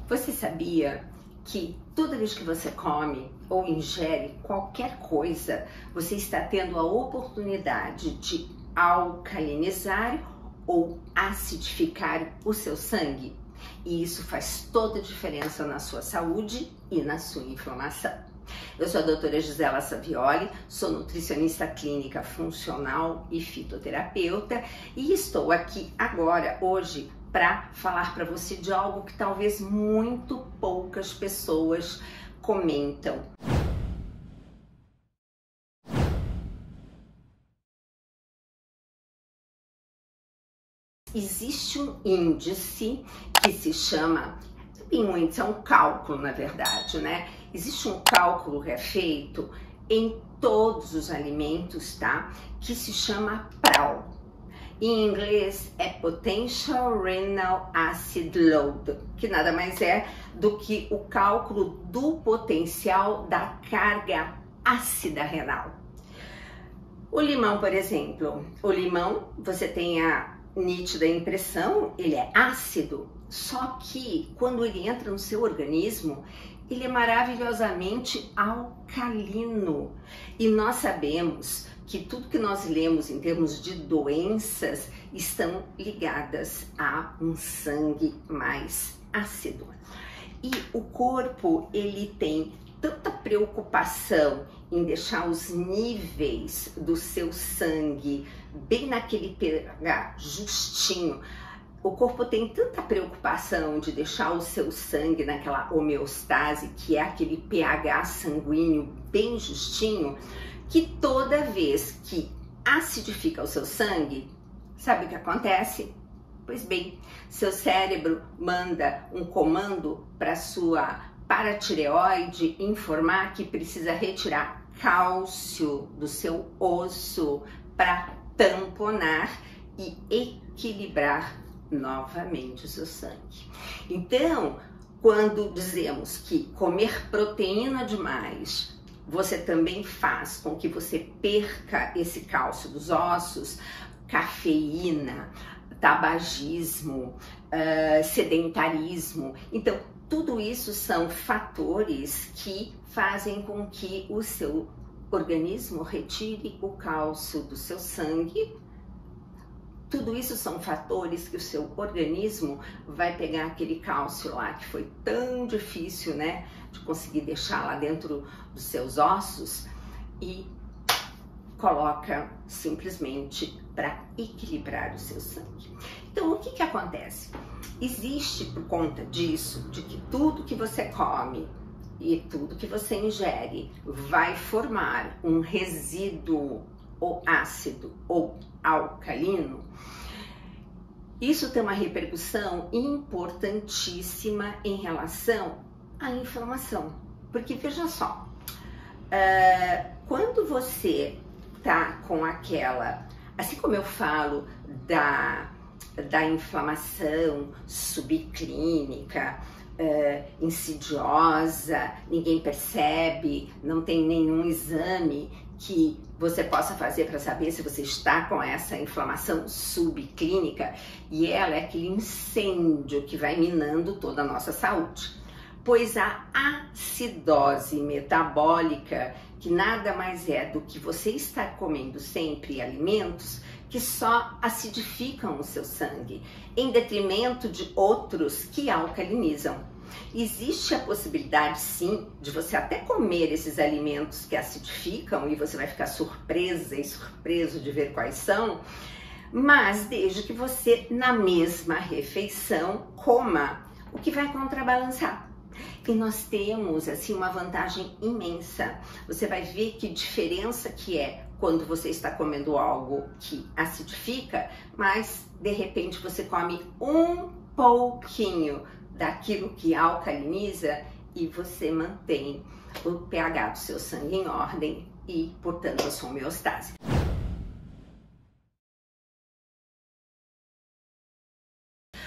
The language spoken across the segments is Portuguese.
Você sabia que toda vez que você come ou ingere qualquer coisa, você está tendo a oportunidade de alcalinizar ou acidificar o seu sangue? E isso faz toda a diferença na sua saúde e na sua inflamação. Eu sou a doutora Gisela Savioli, sou nutricionista clínica funcional e fitoterapeuta e estou aqui agora, hoje, para falar para você de algo que talvez muito poucas pessoas comentam. Existe um índice que se chama, um índice é um cálculo, na verdade, né? Existe um cálculo que é feito em todos os alimentos, tá? Que se chama PRAL. Em inglês é Potential Renal Acid Load, que nada mais é do que o cálculo do potencial da carga ácida renal. O limão, por exemplo, o limão, você tem a nítida impressão, ele é ácido, só que quando ele entra no seu organismo, ele é maravilhosamente alcalino. E nós sabemos que tudo que nós lemos em termos de doenças estão ligadas a um sangue mais ácido. E o corpo, ele tem tanta preocupação em deixar os níveis do seu sangue bem naquele pH justinho. O corpo tem tanta preocupação de deixar o seu sangue naquela homeostase, que é aquele pH sanguíneo bem justinho, que toda vez que acidifica o seu sangue, sabe o que acontece? Pois bem, seu cérebro manda um comando para sua paratireoide informar que precisa retirar cálcio do seu osso para tamponar e equilibrar novamente o seu sangue. Então, quando dizemos que comer proteína demais, você também faz com que você perca esse cálcio dos ossos, cafeína, tabagismo, sedentarismo. Então, tudo isso são fatores que fazem com que o seu organismo retire o cálcio do seu sangue. Tudo isso são fatores que o seu organismo vai pegar aquele cálcio lá que foi tão difícil, né, de conseguir deixar lá dentro dos seus ossos e coloca simplesmente para equilibrar o seu sangue. Então, o que acontece? Existe, por conta disso, de que tudo que você come e tudo que você ingere vai formar um resíduo ou ácido ou alcalino, isso tem uma repercussão importantíssima em relação à inflamação. Porque veja só, quando você tá com aquela, assim como eu falo da inflamação subclínica, insidiosa, ninguém percebe, não tem nenhum exame que você possa fazer para saber se você está com essa inflamação subclínica, e ela é aquele incêndio que vai minando toda a nossa saúde. Pois a acidose metabólica, que nada mais é do que você estar comendo sempre alimentos que só acidificam o seu sangue, em detrimento de outros que alcalinizam. Existe a possibilidade, sim, de você até comer esses alimentos que acidificam e você vai ficar surpresa e surpreso de ver quais são, mas desde que você, na mesma refeição, coma o que vai contrabalançar. E nós temos, assim, uma vantagem imensa. Você vai ver que diferença que é quando você está comendo algo que acidifica, mas de repente você come um pouquinho daquilo que alcaliniza e você mantém o pH do seu sangue em ordem e, portanto, a sua homeostase.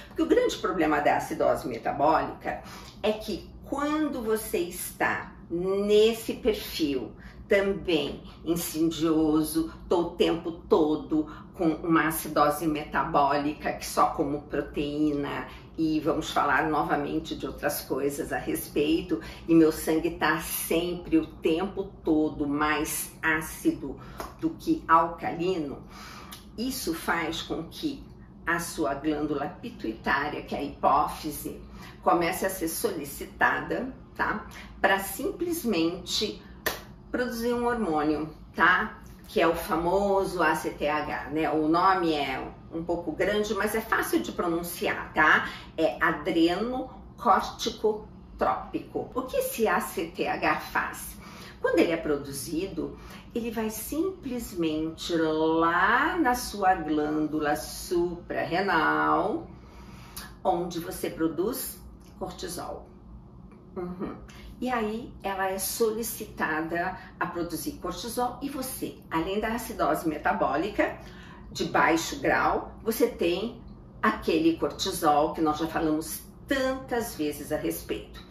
Porque o grande problema da acidose metabólica é que quando você está nesse perfil também insidioso, o tempo todo com uma acidose metabólica que só como proteína e vamos falar novamente de outras coisas a respeito, e meu sangue está sempre, o tempo todo, mais ácido do que alcalino, isso faz com que a sua glândula pituitária, que é a hipófise, comece a ser solicitada, tá? Para simplesmente produzir um hormônio, tá? Que é o famoso ACTH, né? O nome é um pouco grande, mas é fácil de pronunciar, tá? É adrenocorticotrópico. O que esse ACTH faz? Quando ele é produzido, ele vai simplesmente lá na sua glândula suprarrenal, onde você produz cortisol. E aí ela é solicitada a produzir cortisol e você, além da acidose metabólica de baixo grau, você tem aquele cortisol que nós já falamos tantas vezes a respeito.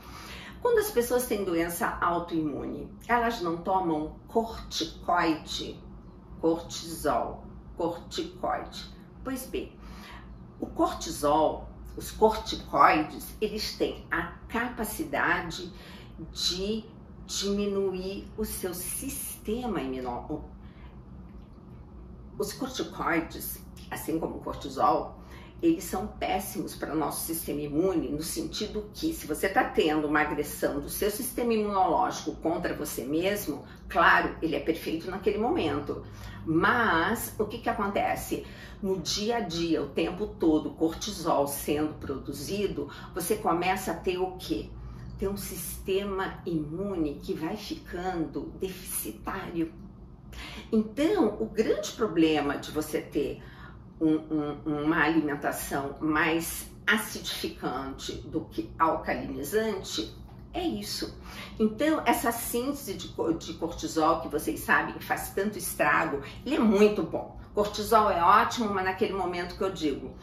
Quando as pessoas têm doença autoimune, elas não tomam corticoide, cortisol, corticoide. Pois bem, o cortisol, os corticoides, eles têm a capacidade de diminuir o seu sistema imunológico. Os corticoides, assim como o cortisol, eles são péssimos para o nosso sistema imune, no sentido que, se você está tendo uma agressão do seu sistema imunológico contra você mesmo, claro, ele é perfeito naquele momento. Mas o que acontece? No dia a dia, o tempo todo, cortisol sendo produzido, você começa a ter o quê? Ter um sistema imune que vai ficando deficitário. Então, o grande problema de você ter uma alimentação mais acidificante do que alcalinizante é isso. Então, essa síntese de cortisol que vocês sabem que faz tanto estrago, ele é muito bom. Cortisol é ótimo, mas naquele momento que eu digo,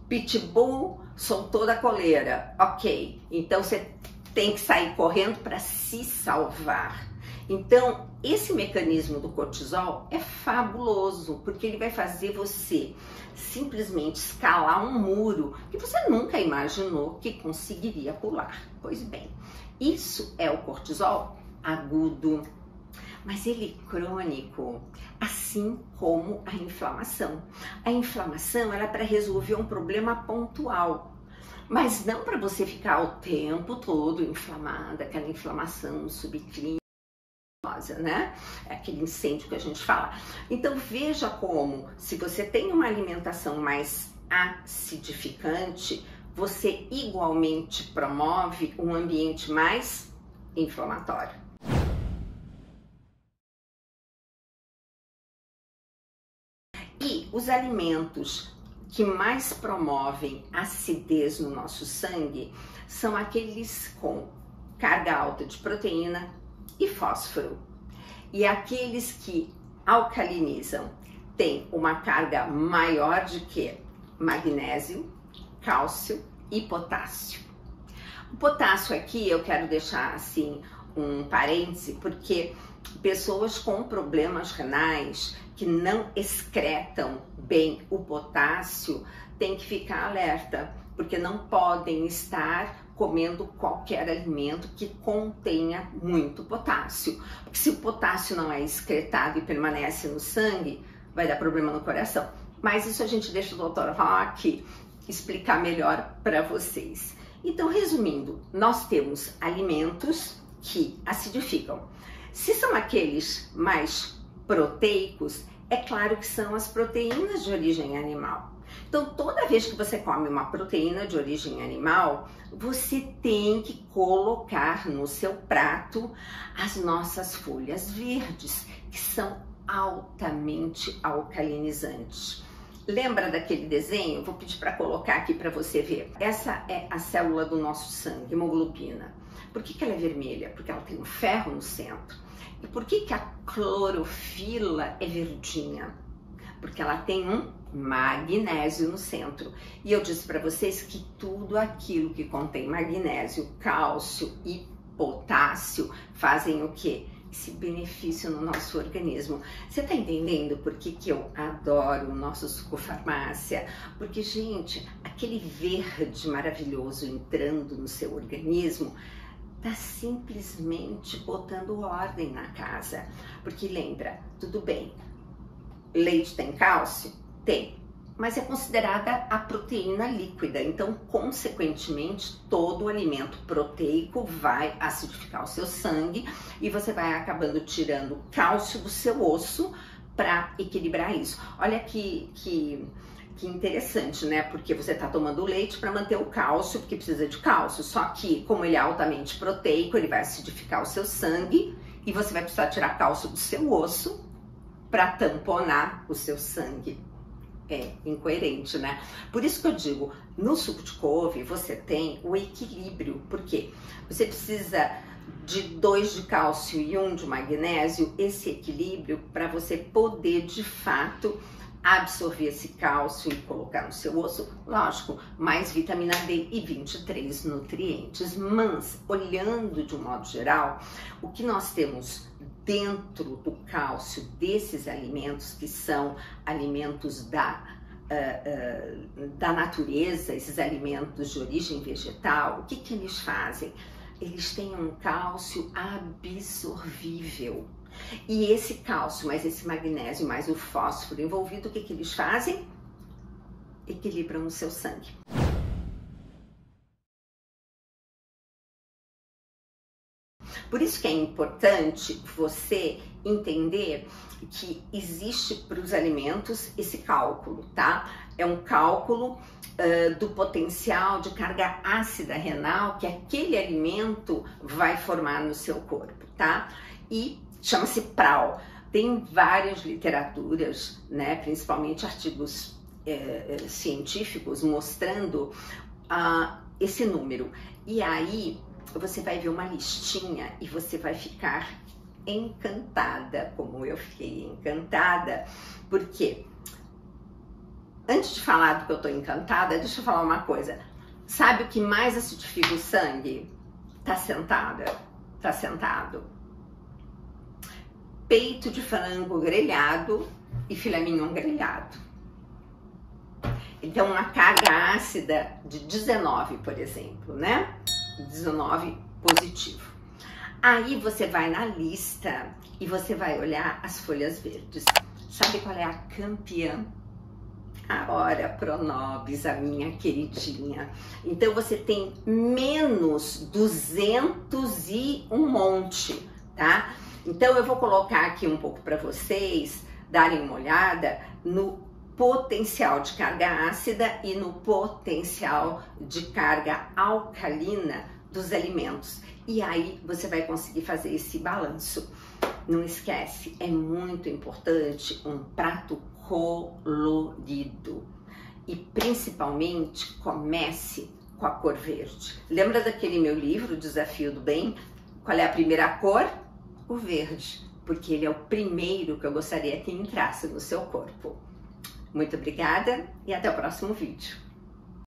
pitbull soltou da coleira, ok, então você tem que sair correndo para se salvar. Então, esse mecanismo do cortisol é fabuloso, porque ele vai fazer você simplesmente escalar um muro que você nunca imaginou que conseguiria pular. Pois bem, isso é o cortisol agudo, mas ele é crônico, assim como a inflamação. A inflamação ela é para resolver um problema pontual, mas não para você ficar o tempo todo inflamada, aquela inflamação subclínica, né? É aquele incêndio que a gente fala. Então veja como, se você tem uma alimentação mais acidificante, você igualmente promove um ambiente mais inflamatório. E os alimentos que mais promovem acidez no nosso sangue são aqueles com carga alta de proteína e fósforo. E aqueles que alcalinizam têm uma carga maior de que magnésio, cálcio e potássio. O potássio aqui eu quero deixar assim um parêntese, porque pessoas com problemas renais que não excretam bem o potássio têm que ficar alerta, porque não podem estar comendo qualquer alimento que contenha muito potássio. Porque se o potássio não é excretado e permanece no sangue, vai dar problema no coração. Mas isso a gente deixa o Dr. Rock explicar melhor para vocês. Então, resumindo, nós temos alimentos que acidificam. Se são aqueles mais proteicos, é claro que são as proteínas de origem animal. Então, toda vez que você come uma proteína de origem animal, você tem que colocar no seu prato as nossas folhas verdes, que são altamente alcalinizantes. Lembra daquele desenho? Vou pedir para colocar aqui para você ver. Essa é a célula do nosso sangue, hemoglobina. Por que ela é vermelha? Porque ela tem um ferro no centro. E por que a clorofila é verdinha? Porque ela tem um magnésio no centro. E eu disse para vocês que tudo aquilo que contém magnésio, cálcio e potássio fazem o quê? esse benefício no nosso organismo. Você tá entendendo por que eu adoro o nosso Sucofarmácia? Porque, gente, aquele verde maravilhoso entrando no seu organismo tá simplesmente botando ordem na casa. Porque lembra, tudo bem, leite tem cálcio? Tem. Mas é considerada a proteína líquida, então, consequentemente, todo o alimento proteico vai acidificar o seu sangue e você vai acabando tirando cálcio do seu osso para equilibrar isso. Olha que interessante, né? Porque você tá tomando leite para manter o cálcio, porque precisa de cálcio, só que, como ele é altamente proteico, ele vai acidificar o seu sangue e você vai precisar tirar cálcio do seu osso para tamponar o seu sangue. É incoerente, né? Por isso que eu digo, no suco de couve você tem o equilíbrio, porque você precisa de 2 de cálcio e 1 de magnésio, esse equilíbrio para você poder de fato absorver esse cálcio e colocar no seu osso, lógico, mais vitamina D e 23 nutrientes. Mas, olhando de um modo geral, o que nós temos dentro do cálcio desses alimentos, que são alimentos da natureza, esses alimentos de origem vegetal, o que eles fazem? Eles têm um cálcio absorvível. E esse cálcio, mais esse magnésio, mais o fósforo envolvido, o que eles fazem? Equilibram o seu sangue. Por isso que é importante você entender que existe para os alimentos esse cálculo, tá? É um cálculo do potencial de carga ácida renal que aquele alimento vai formar no seu corpo, tá? E chama-se PRAL. Tem várias literaturas, né, principalmente artigos científicos mostrando esse número. E aí você vai ver uma listinha e você vai ficar encantada, como eu fiquei encantada, porque antes de falar do que eu tô encantada, deixa eu falar uma coisa. Sabe o que mais acidifica o sangue? Tá sentada, tá sentado. Peito de frango grelhado e filé mignon grelhado. Então, uma carga ácida de 19, por exemplo, né? 19 positivo. Aí você vai na lista e você vai olhar as folhas verdes. Sabe qual é a campeã? A Ora Pronobis, a minha queridinha. Então você tem menos 200 e um monte, tá? Então eu vou colocar aqui um pouco para vocês darem uma olhada no potencial de carga ácida e no potencial de carga alcalina dos alimentos. E aí você vai conseguir fazer esse balanço. Não esquece, é muito importante um prato colorido. E principalmente comece com a cor verde. Lembra daquele meu livro, Desafio do Bem? Qual é a primeira cor? O verde. Porque ele é o primeiro que eu gostaria que entrasse no seu corpo. Muito obrigada e até o próximo vídeo.